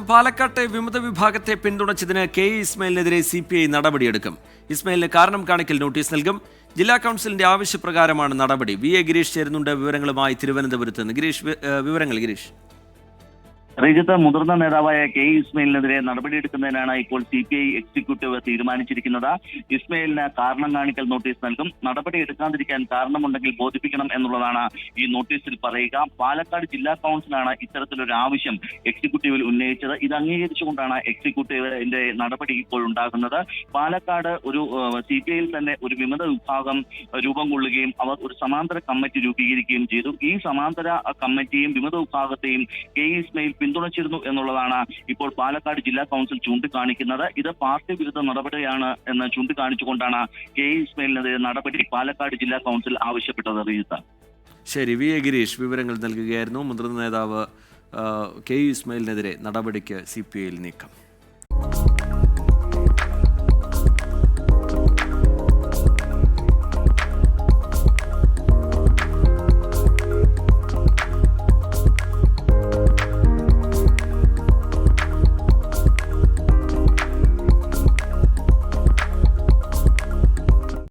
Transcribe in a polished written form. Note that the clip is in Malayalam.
പാലക്കാട്ടെ വിമത വിഭാഗത്തെ പിന്തുണച്ചതിന് കെ ഇസ്മായിലിനെതിരെ CPI നടപടിയെടുക്കും. ഇസ്മായിലിന് കാരണം കാണിക്കൽ നോട്ടീസ് നൽകും. ജില്ലാ കൗൺസിലിന്റെ ആവശ്യപ്രകാരമാണ് നടപടി. VA ഗിരീഷ് ചേരുന്നുണ്ട് വിവരങ്ങളുമായി തിരുവനന്തപുരത്ത് നിന്ന്. ഗിരീഷ്. റീജിത്ത്, മുതിർന്ന നേതാവായ കെ ഇസ്മായിലിനെതിരെ നടപടിയെടുക്കുന്നതിനാണ് ഇപ്പോൾ CPI എക്സിക്യൂട്ടീവ് തീരുമാനിച്ചിരിക്കുന്നത്. ഇസ്മായിലിന് കാരണം കാണിക്കൽ നോട്ടീസ് നൽകും. നടപടി എടുക്കാതിരിക്കാൻ കാരണമുണ്ടെങ്കിൽ ബോധിപ്പിക്കണം എന്നുള്ളതാണ് ഈ നോട്ടീസിൽ പറയുക. പാലക്കാട് ജില്ലാ കൗൺസിലാണ് ഇത്തരത്തിലൊരു ആവശ്യം എക്സിക്യൂട്ടീവിൽ ഉന്നയിച്ചത്. ഇത് അംഗീകരിച്ചുകൊണ്ടാണ് എക്സിക്യൂട്ടീവിന്റെ നടപടി ഇപ്പോൾ ഉണ്ടാകുന്നത്. പാലക്കാട് ഒരു CPIയിൽ തന്നെ ഒരു വിമത വിഭാഗം രൂപം കൊള്ളുകയും അവർ ഒരു സമാന്തര കമ്മിറ്റി രൂപീകരിക്കുകയും ചെയ്തു. ഈ സമാന്തര കമ്മിറ്റിയും വിമത വിഭാഗത്തെയും കെ ഇസ്മായിൽ പിന്തുണച്ചിരുന്നു എന്നുള്ളതാണ് ഇപ്പോൾ പാലക്കാട് ജില്ലാ കൗൺസിൽ ചൂണ്ടിക്കാണിക്കുന്നത്. ഇത് പാർട്ടി വിരുദ്ധ നടപടിയാണ് എന്ന് ചൂണ്ടിക്കാണിച്ചുകൊണ്ടാണ് കെ ഇസ്മായിലിനെതിരെ നടപടി പാലക്കാട് ജില്ലാ കൗൺസിൽ ആവശ്യപ്പെട്ടത്. റീജിത്ത്, ശരി. VA ഗിരീഷ് വിവരങ്ങൾ നൽകുകയായിരുന്നു. മുതിർന്ന നേതാവ് കെ ഇസ്മായിലിനെതിരെ നടപടിക്ക് CPIയിൽ നീക്കം.